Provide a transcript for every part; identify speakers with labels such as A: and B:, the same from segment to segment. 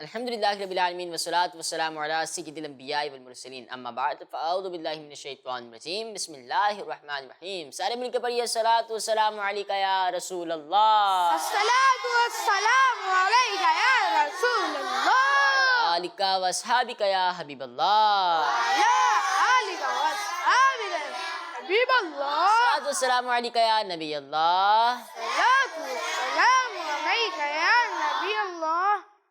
A: الحمدللہ رب العالمین والصلاة والسلام علی سید الانبیاء والمرسلین اما بعد فاعوذ باللہ من الشیطان الرجیم بسم اللہ الرحمن الرحیم۔ سارے مل کے پڑھیے الصلاۃ والسلام علیک یا رسول اللہ،
B: الصلاۃ والسلام علیک یا رسول اللہ،
A: آلک و اصحابک یا حبیب اللہ،
B: علی آلک و اصحابک یا حبیب اللہ،
A: الصلاۃ والسلام علیک یا نبی اللہ،
B: الصلاۃ والسلام علیک یا نبی اللہ،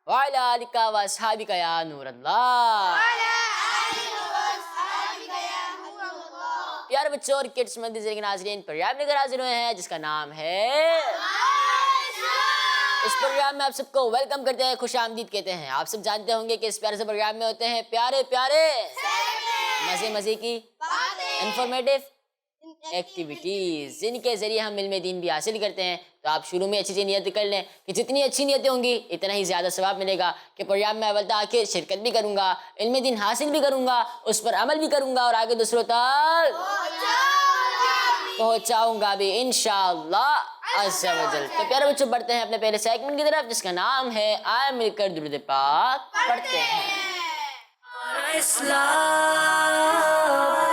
A: وعلی آلک و اصحابک یا نور اللہ۔ پیارے بچوں اور کڈس مدرسے کے ناظرین، پروگرام لے کر حاضر ہوئے ہیں جس کا نام ہے اس پروگرام میں آپ سب کو ویلکم کرتے ہیں، خوش آمدید کہتے ہیں۔ آپ سب جانتے ہوں گے کہ اس پیارے سے پروگرام میں ہوتے ہیں پیارے پیارے مزے کی انفارمیٹیو ایکٹیویٹیز، جن کے ذریعے ہم علم دین بھی حاصل کرتے ہیں۔ تو آپ شروع میں اچھی نیت کر لیں کہ جتنی اچھی نیتیں ہوں گی اتنا ہی زیادہ ثواب ملے گا، کہ پروگرام میں اول آ کے شرکت بھی کروں گا، علم دین حاصل بھی کروں گا، اس پر عمل بھی کروں گا اور آگے دوسروں تک پہنچاؤں گا بھی انشاءاللہ عز و جل۔ تو پیارے بچوں بڑھتے ہیں اپنے پہلے سیگمنٹ کی طرف جس کا نام ہے آئے مل کر درود پاک پڑھتے ہیں۔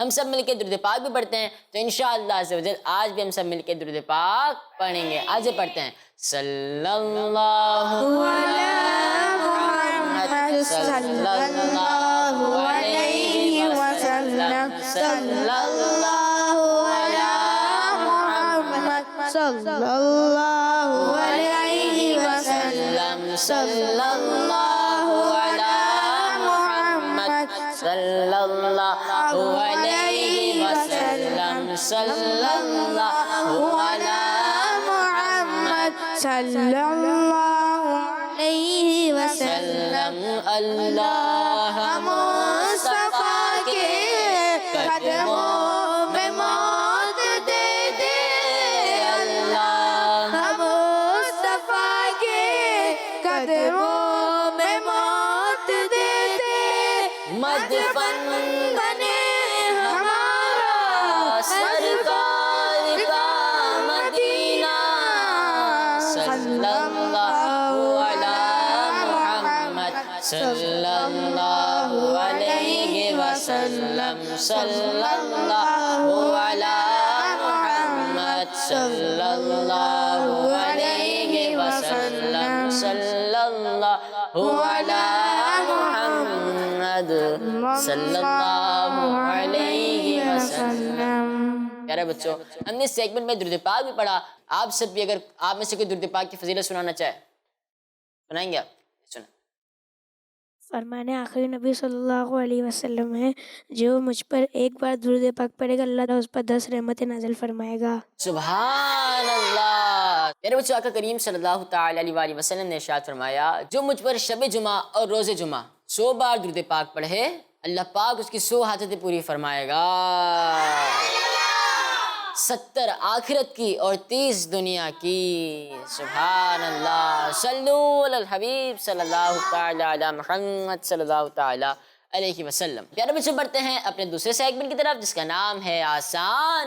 A: ہم سب مل کے درود پاک بھی پڑھتے ہیں، تو انشاءاللہ عز و جل آج بھی ہم سب مل کے درود پاک پڑھیں گے۔ آج پڑھتے ہیں صلی اللہ علی محمد صلی اللہ علیہ وسلم صلی اللہ علی محمد
B: صلی اللہ علیہ وسلم،
A: صلی اللہ علی محمد صلی اللہ علیہ وسلم، صلی اللہ علی محمد
B: صلی اللہ علیہ وسلم۔
A: اللہ مصطفیٰ کے قدموں میں موت دے دے، اللہ
B: مصطفیٰ کے قدموں میں موت دے دے،
A: مدفن بنے ہمارا سرکار کا مدینہ، صلی اللہ علی محمد صلی اللہ علیہ وسلم، صلی اللہ علی محمد صلی اللہ علیہ وسلم، صلی اللہ علی محمد صلی اللہ علیہ وسلم۔ پیارے بچوں ہم نے اس سیگمنٹ میں درود پاک بھی پڑھا، آپ سب بھی اگر آپ میں سے کوئی درود پاک کی فضیلت سنانا چاہے سنائیں گے آپ؟ سنیں۔
C: فرمان آخری نبی صلی اللہ علیہ وسلم ہے، جو مجھ پر ایک بار درود پاک پڑھے گا اللہ تعالیٰ اس پر 10 رحمتیں نازل فرمائے گا۔
A: سبحان اللہ۔ میرے بچوں آقا کریم صلی اللہ تعالی علیہ وآلہ وسلم نے ارشاد فرمایا، جو مجھ پر شب جمعہ اور روز جمعہ 100 بار درود پاک پڑھے اللہ پاک اس کی 100 حاجتیں پوری فرمائے گا، 70 آخرت کی اور 30 دنیا کی۔ سبحان اللہ۔ صلو علی الحبیب صلی اللہ تعالی علی محمد صلی اللہ تعالی علیہ وسلم۔ پیارے بچوں بڑھتے ہیں اپنے دوسرے سیگمنٹ کی طرف جس کا نام ہے آسان۔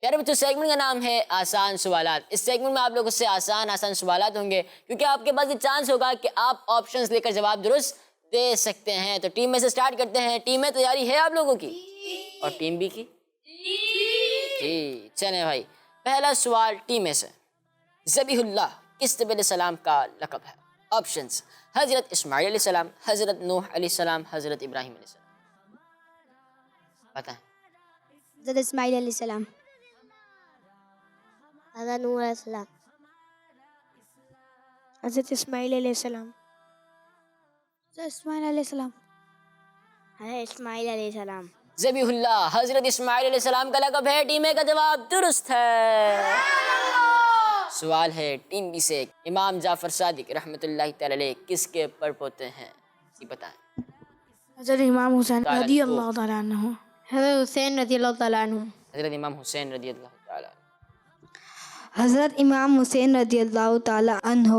A: پیارے بچوں سیگمنٹ کا نام ہے آسان سوالات۔ اس سیگمنٹ میں آپ لوگوں سے آسان سوالات ہوں گے، کیونکہ آپ کے پاس یہ چانس ہوگا کہ آپ آپشنز لے کر جواب درست دے سکتے ہیں۔ تو ٹیم میں سے سٹارٹ کرتے ہیں۔ ٹیم میں تیاری ہے آپ لوگوں کی اور ٹیم بی کی؟ جی چلیں بھائی، پہلا سوال ٹیم میں سے، ذبیح اللہ کس نبی علیہ السلام کا لقب ہے؟ آپشنز: حضرت اسماعیل علیہ السلام، حضرت نوح علیہ السلام، حضرت ابراہیم علیہ السلام۔ بتائیں۔
D: حضرت اسماعیل علیہ السلام، حضرت نوح علیہ السلام،
C: حضرت اسماعیل علیہ السلام،
D: حضرت اسماعیل علیہ السلام، حضرت اسماعیل علیہ السلام۔
A: ذبیح اللہ حضرت اسماعیل علیہ السلام کا لقب ہے۔ ٹیم اے کا جواب درست ہے۔ سوال ہے ٹیم بی سے، امام جعفر صادق رحمۃ اللہ تعالی علیہ کس کے پڑپوتے ہیں؟ یہ بتائیں۔
B: حضرت امام حسین
A: تعالیٰ
B: رضی
A: عنہ۔
B: اللہ تعالیٰ عنہ۔
D: حضرت حسین رضی اللہ تعالیٰ عنہ۔
A: حضرت امام حسین رضی اللہ تعالی۔
D: حضرت امام حسین رضی اللہ تعالیٰ عنہ۔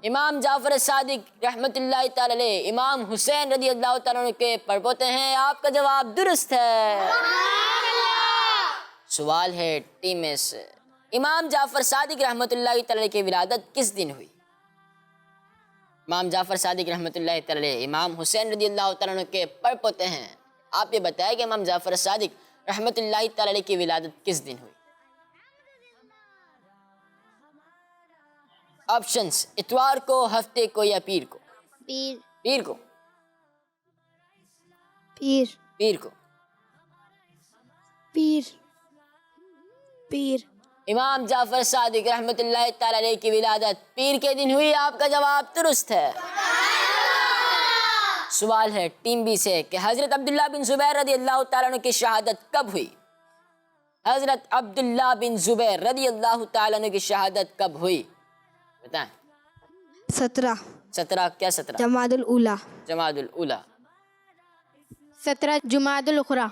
A: امام جعفر صادق رحمۃ اللہ تعالی علیہ امام حسین رضی اللہ تعالیٰ عنہ کے پڑپوتے ہیں، آپ کا جواب درست ہے۔ سوال ہے ٹیم میں سے، امام جعفر صادق رحمۃ اللہ تعالی علیہ کی ولادت کس دن ہوئی؟ امام جعفر صادق رحمۃ اللہ تعالی علیہ امام حسین رضی اللہ تعالیٰ عنہ کے پڑپوتے ہیں، آپ یہ بتائیں کہ امام جعفر صادق رحمۃ اللہ تعالی علیہ کی ولادت کس دن ہوئی؟ آپشنز، اتوار کو، ہفتے کو یا پیر کو؟
D: پیر۔
A: پیر کو۔
D: پیر۔
A: پیر کو۔
D: پیر۔
C: پیر۔
A: امام جعفر صادق رحمۃ اللہ تعالی علیہ کی ولادت پیر کے دن ہوئی، آپ کا جواب درست ہے۔ سوال ہے ٹیم بی سے کہ حضرت عبداللہ بن زبیر رضی اللہ تعالیٰ عنہ کی شہادت کب ہوئی؟ حضرت عبداللہ بن زبیر رضی اللہ تعالیٰ عنہ کی شہادت کب ہوئی؟ بتائیں۔
D: 17
A: 17 کیا 17؟
D: جمادی الاولیٰ۔
A: جمادی الاولیٰ۔
D: 17 جمادی الاخری۔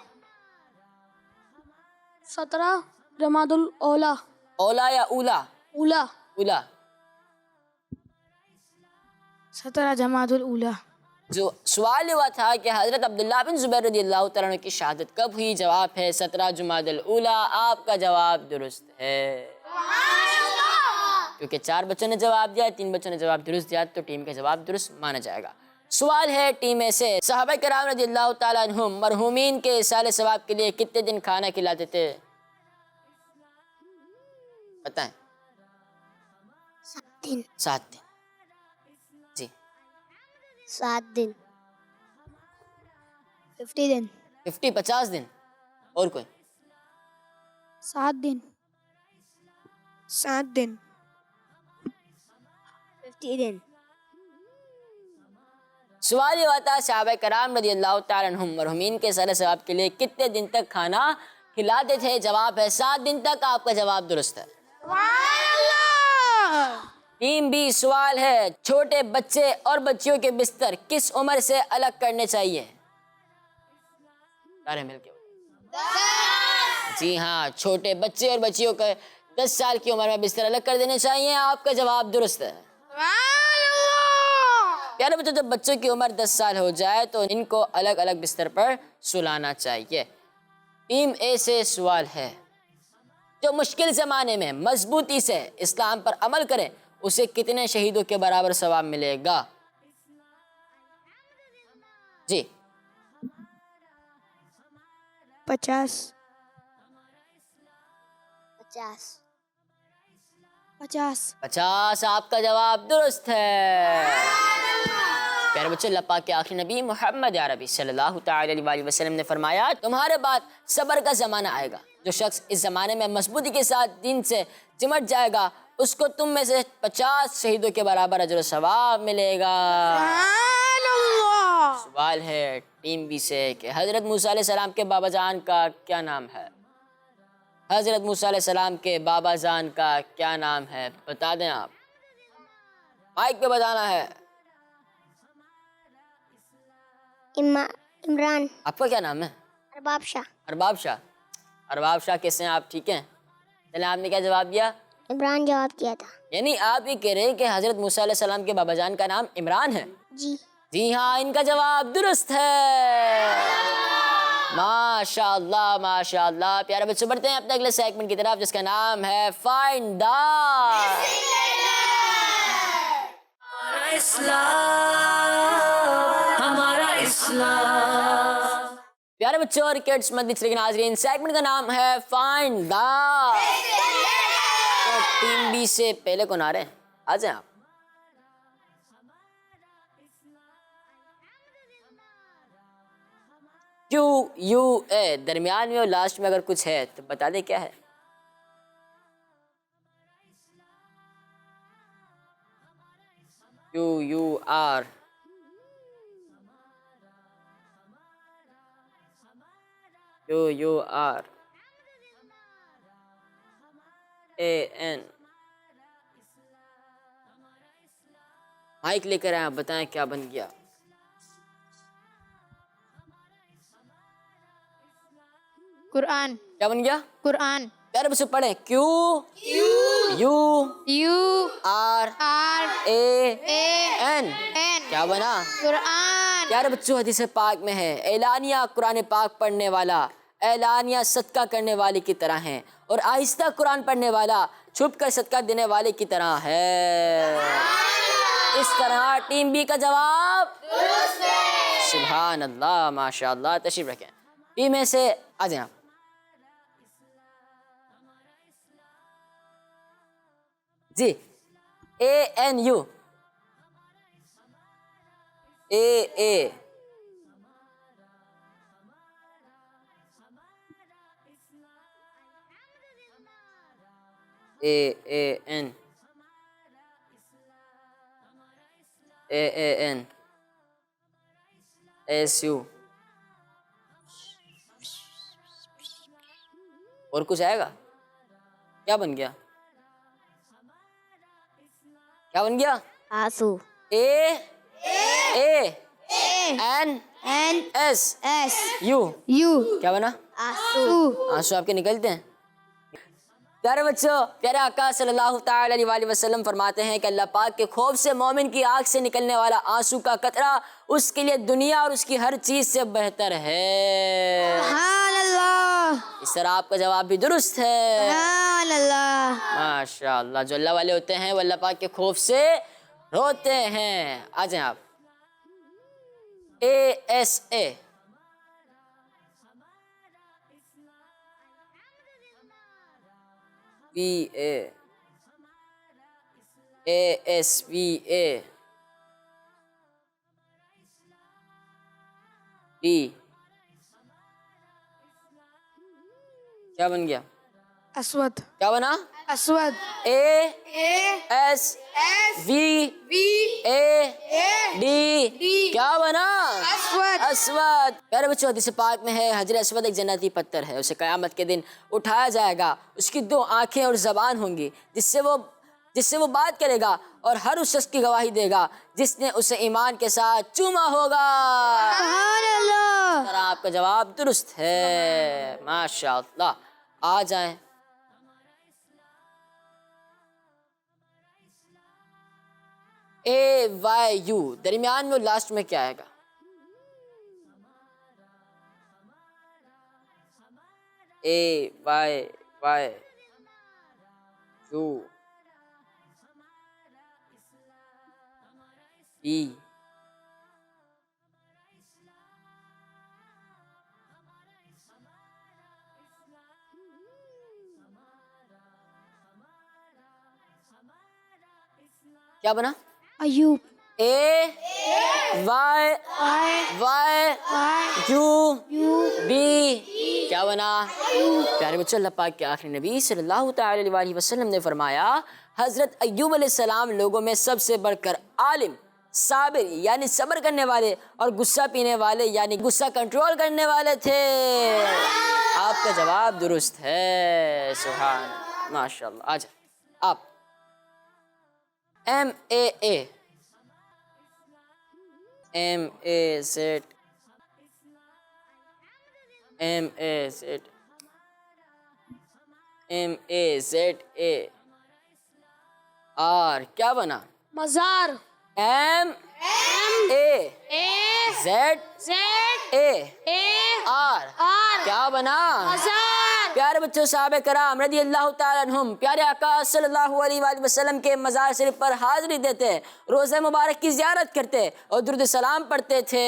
B: 17 جمادی الاولیٰ۔
A: اولا یا اولا؟
B: اولا۔
A: اولا۔
B: 17 جمادی الاولیٰ۔
A: جو سوال ہوا تھا کہ حضرت عبداللہ بن زبیر رضی اللہ تعالیٰ عنہ کی شہادت کب ہوئی، جواب ہے 17 جمادی الاولیٰ، آپ کا جواب درست ہے۔ کیونکہ 4 بچوں نے جواب دیا، 3 بچوں نے جواب درست دیا تو ٹیم کا جواب درست مانا جائے گا۔ سوال ہے ٹیم میں سے، صحابہ کرام رضی اللہ تعالیٰ عنہم مرحومین کے ایصال ثواب کے لیے کتنے دن کھانا کھلاتے تھے؟ بتائیں۔
D: 7 دن۔
A: 7 دن۔ جی
D: 7 دن۔ 50 دن۔
A: 50 دن۔ اور کوئی؟
B: 7 دن۔
C: 7 دن۔
D: 50 دن۔
A: سوال یہ ہوا تھا صحابہ کرام رضی اللہ تعالیٰ عنہم مرحومین کے ایصال ثواب کے لیے کتنے دن تک کھانا کھلاتے تھے، جواب ہے 7 دن تک، آپ کا جواب درست ہے۔ ٹیم بی سوال ہے، چھوٹے بچے اور بچیوں کے بستر کس عمر سے الگ کرنے چاہیے؟ سارے مل کے جی ہاں، چھوٹے بچے اور بچیوں کے 10 سال کی عمر میں بستر الگ کر دینے چاہیے، آپ کا جواب درست ہے۔ پیارے بچوں، جب بچوں کی عمر 10 سال ہو جائے تو ان کو الگ الگ بستر پر سلانا چاہیے۔ ٹیم اے سے سوال ہے، جو مشکل زمانے میں مضبوطی سے اسلام پر عمل کرے اسے کتنے شہیدوں کے برابر ثواب ملے گا؟ جی
C: 50۔
D: 50۔
B: 50۔
A: 50، آپ کا جواب درست ہے۔ پیارے بچوں، اللہ پاک کے آخری نبی محمد عربی صلی اللہ تعالی علیہ وسلم نے فرمایا، تمہارے بعد صبر کا زمانہ آئے گا، جو شخص اس زمانے میں مضبوطی کے ساتھ دین سے چمٹ جائے گا اس کو تم میں سے 50 شہیدوں کے برابر اجر و ثواب ملے گا۔ سوال ہے ٹیم بی سے کہ حضرت موسیٰ علیہ السلام کے بابا جان کا کیا نام ہے؟ حضرت موسیٰ علیہ السلام کے بابا جان کا کیا نام ہے؟ بتا دیں آپ، مائک پہ بتانا ہے۔
D: عمران۔
A: آپ کا کیا نام ہے؟
D: ارباب شاہ۔
A: ارباب شاہ۔ ارباب شاہ کیسے ہیں آپ؟ ٹھیک ہیں؟ چلیں، آپ نے کیا جواب دیا؟
D: عمران جواب دیا تھا۔
A: یعنی آپ یہ کہہ رہے ہیں کہ حضرت موسیٰ علیہ السلام کے بابا جان کا نام عمران ہے؟
D: جی۔
A: جی ہاں، ان کا جواب درست ہے۔ ماشاء اللہ ماشاء اللہ۔ پیارے بچوں، بڑھتے ہیں اپنے اگلے سیگمنٹ کی طرف جس کا نام ہے فائنڈ دا۔
E: ہمارا اسلام، ہمارا اسلام۔
A: پیارے بچوں اور کڈس مدنی کے ناظرین، سیگمنٹ کا نام ہے فائنڈ دا۔ تو ٹیم بی سے پہلے کون آ رہے ہیں؟ آ جائیں آپ۔ QUA درمیان میں اور لاسٹ میں اگر کچھ ہے تو بتا دیں کیا ہے؟ QUR AN مائک لے کر آئے، آپ بتائیں کیا بن گیا؟
D: قرآن.
A: کیا بن گیا؟
D: قرآن.
A: پیارے بچوں پڑھیں، Q U
D: U
A: R
D: R
A: A
D: A
A: N,
D: N.
A: کیا بنا؟
D: قرآن.
A: پیارے بچوں حدیث پاک میں ہے اعلانیہ قرآن پاک پڑھنے والا اعلانیہ صدقہ کرنے والے کی طرح ہے، اور آہستہ قرآن پڑھنے والا چھپ کر صدقہ دینے والے کی طرح ہے۔ اس طرح ٹیم بی کا جواب سبحان اللہ، ماشاء اللہ، تشریف رکھیں۔ ٹیم اے سے آ جائیں آپ۔ جی A N U A A A A N A A N S U, اور کچھ آئے گا؟ کیا بن گیا؟ کیا بن گیا؟
D: آسو.
A: A A N
D: N
A: S
D: S
A: U,
D: U
A: کیا بنا؟
D: آسو.
A: آنسو آپ کے نکلتے ہیں۔ پیارے بچوں، پیارے آقا صلی اللہ تعالی علیہ وآلہ وسلم فرماتے ہیں کہ اللہ پاک کے خوف سے مومن کی آنکھ سے نکلنے والا آنسو کا قطرہ اس کے لیے دنیا اور اس کی ہر چیز سے بہتر ہے۔
D: سبحان اللہ.
A: اس طرح آپ کا جواب بھی درست ہے۔
D: سبحان اللہ.
A: ماشاء اللہ، جو اللہ والے ہوتے ہیں وہ اللہ پاک کے خوف سے روتے ہیں۔ آ جائیں آپ۔ A S A B A A S B A B, کیا بن گیا؟
B: اسود.
A: کیا بنا؟
B: اسود.
A: A
B: A
A: S
B: S
A: V
B: B
A: A
B: A
A: D,
B: D,
A: کیا بنا؟
B: اسود.
A: اسود۔ پیارے بچوں حدیث پاک میں ہے حجر اسود ایک جنتی پتھر ہے، اسے قیامت کے دن اٹھایا جائے گا، اس کی 2 آنکھیں اور زبان ہوں گی جس سے وہ بات کرے گا اور ہر اس شخص کی گواہی دے گا جس نے اسے ایمان کے ساتھ چوما ہوگا۔
D: سبحان اللہ.
A: سر آپ کا جواب درست ہے، ماشاء اللہ۔ آ جائیں۔ اے وائی یو، درمیان میں لاسٹ میں کیا آئے گا؟ اے وائی وائی یو بی، کیا بنا؟
D: ایوب.
A: اے وائی وائی یو بی، کیا بنا؟ پیارے بچوں، اللہ پاک کے آخری نبی صلی اللہ تعالی علیہ وآلہ وسلم نے فرمایا حضرت ایوب علیہ السلام لوگوں میں سب سے بڑھ کر عالم، صابر یعنی صبر کرنے والے، اور غصہ پینے والے یعنی غصہ کنٹرول کرنے والے تھے۔ آپ کا جواب درست ہے، سبحان ماشاءاللہ۔ آ جائیں آپ۔ M A A M A Z M A Z M A Z A R, کیا بنا؟
D: مزار.
A: M A Z A R, کیا بنا؟ پیارے بچوں، صحابہ کرام رضی اللہ تعالیٰ عنہم پیارے آقا صلی اللہ علیہ وآلہ وسلم کے مزار شریف پر حاضری دیتے، روزہ مبارک کی زیارت کرتے اور درود سلام پڑھتے تھے۔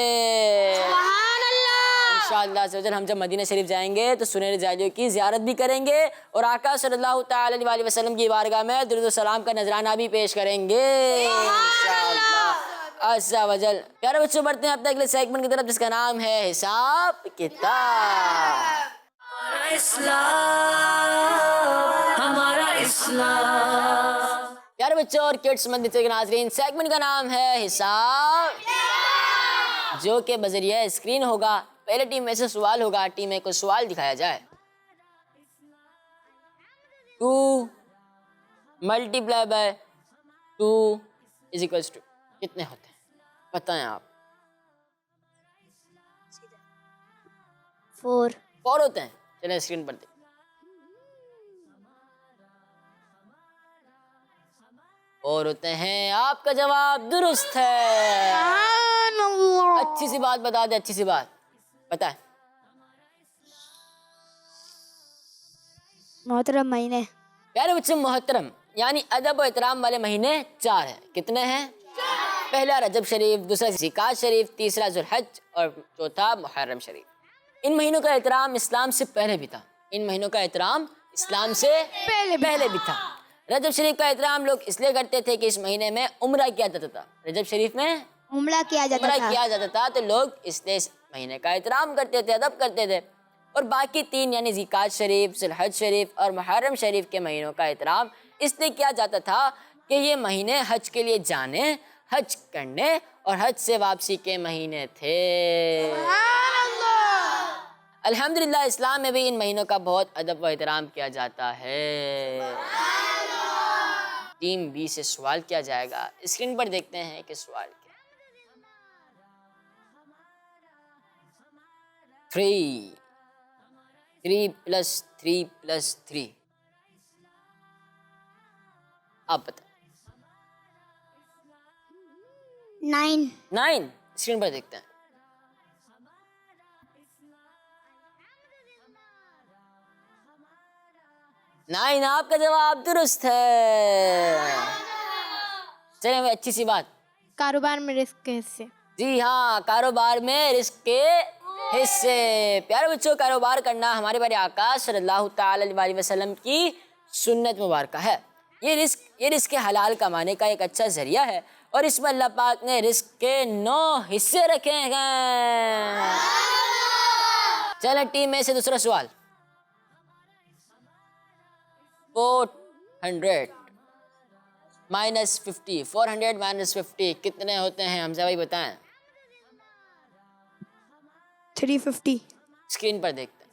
D: سبحان اللہ.
A: انشاءاللہ عز و جل ہم جب مدینہ شریف جائیں گے تو سنہرے جالیوں کی زیارت بھی کریں گے اور آقا صلی اللہ تعالی علیہ وآلہ وسلم کی بارگاہ میں درود و سلام کا نذرانہ بھی پیش کریں گے انشاءاللہ عز و جل۔ پیارے بچوں، بڑھتے ہیں اب تک اگلے سیگمنٹ کی طرف جس کا نام ہے حساب کتاب۔
E: ہمارا اسلام، ہمارا اسلام۔
A: پیارے بچوں اور کڈس مندر کے ناظرین، سیگمنٹ کا نام ہے حساب، جو کہ بذریعہ اسکرین ہوگا۔ پہلے ٹیم میں سے سوال ہوگا، ٹیم میں کو سوال دکھایا جائے۔ 2 × 2 = کتنے ہوتے ہیں بتائیں آپ؟
D: 4.
A: 4 ہوتے ہیں. چلیں اسکرین پر دیکھیں. اور ہوتے ہیں. آپ کا جواب درست ہے.
B: سبحان اللہ.
A: اچھی سی بات بتا دیں, اچھی سی بات بتائیں.
D: محترم مہینے.
A: پیارے بچے محترم یعنی ادب و احترام والے مہینے 4 ہیں. کتنے ہیں؟ پہلا رجب شریف, دوسرا ذیقعد شریف, تیسرا ذوالحج اور چوتھا محرم شریف. ان مہینوں کا احترام اسلام سے پہلے بھی تھا. ان مہینوں کا احترام اسلام سے پہلے بھی تھا. رجب شریف کا احترام لوگ اس لیے کرتے تھے کہ اس مہینے میں عمرہ کیا جاتا تھا. رجب شریف میں
D: عمرہ کیا جاتا تھا.
A: تو لوگ اس لیے اس مہینے کا احترام کرتے تھے, ادب کرتے تھے. اور باقی 3 یعنی ذیقعد شریف, ذوالحج شریف اور محرم شریف کے مہینوں کا احترام اس لیے کیا جاتا تھا کہ یہ مہینے حج کے لیے جانے, حج کرنے اور حج سے واپسی کے مہینے تھے. الحمدللہ اسلام میں بھی ان مہینوں کا بہت ادب و احترام کیا جاتا ہے. ٹیم بی سے سوال کیا جائے گا. اسکرین پر دیکھتے ہیں کہ سوال کیا ہے. 3 + 3 + 3 آپ بتائیں.
D: 9.
A: 9 اسکرین پر دیکھتے ہیں. نائن آپ کا جواب درست ہے. چلیں اچھی سی بات.
D: کاروبار میں رزق کے حصے.
A: جی ہاں, کاروبار میں رزق کے حصے. پیارے بچوں, کاروبار کرنا ہمارے پیارے آقا صلی اللہ تعالی علیہ وسلم کی سنت مبارکہ ہے. یہ رزق حلال کمانے کا ایک اچھا ذریعہ ہے اور اس میں اللہ پاک نے رزق کے 9 حصے رکھے ہیں. چلیں ٹیم میں سے دوسرا سوال. 400 -50 400 -50 کتنے ہوتے ہیں حمزہ بھائی بتائیں.
D: 350.
A: اسکرین پر دیکھتے ہیں.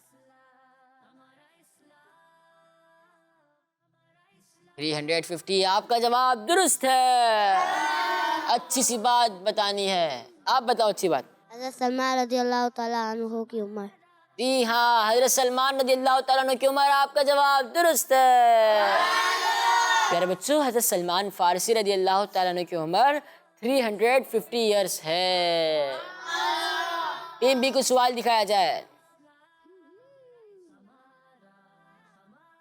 A: 350 آپ کا جواب درست ہے. اچھی سی بات بتانی ہے. آپ بتاؤ اچھی بات.
D: حضرت سلمان رضی اللہ تعالیٰ عنہ کی عمر.
A: جی ہاں, حضرت سلمان رضی اللہ تعالیٰ عنہ کی عمر. آپ کا جواب درست ہے. پیارے بچوں, حضرت سلمان فارسی رضی اللہ تعالیٰ عنہ کی عمر 350 ایئرس ہے. ٹیم بی کو سوال دکھایا جائے.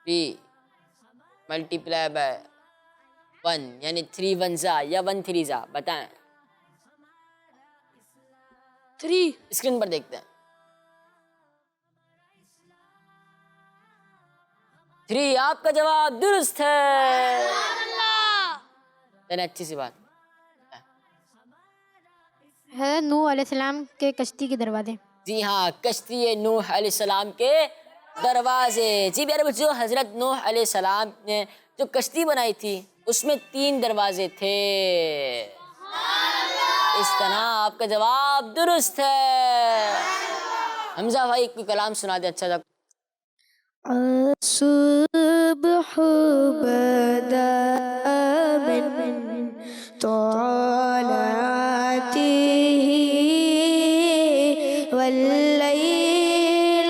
A: بی ملٹیپلائی بائی 1 یعنی 3 1 یا 1 3 بتائیں.
B: 3.
A: اسکرین پر دیکھتے ہیں. 3 آپ کا جواب درست ہے. اچھی سی بات.
D: حضرت نوح علیہ السلام کے کشتی کے دروازے.
A: جی ہاں, کشتی نوح علیہ السلام کے دروازے. جی پیارے بچوں, حضرت نوح علیہ السلام نے جو کشتی بنائی تھی اس میں 3 دروازے تھے. اس طرح آپ کا جواب درست ہے. حمزہ بھائی کوئی کلام سنا دے اچھا سا.
C: الصبح بدا من طلعته والليل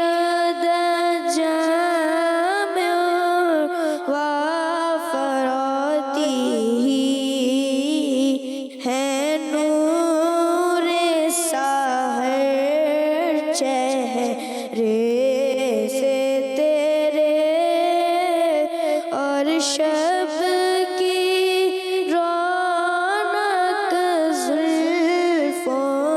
C: دجى من وفراته ہے نور سحر چہرے سے شب کی رونق زلفوں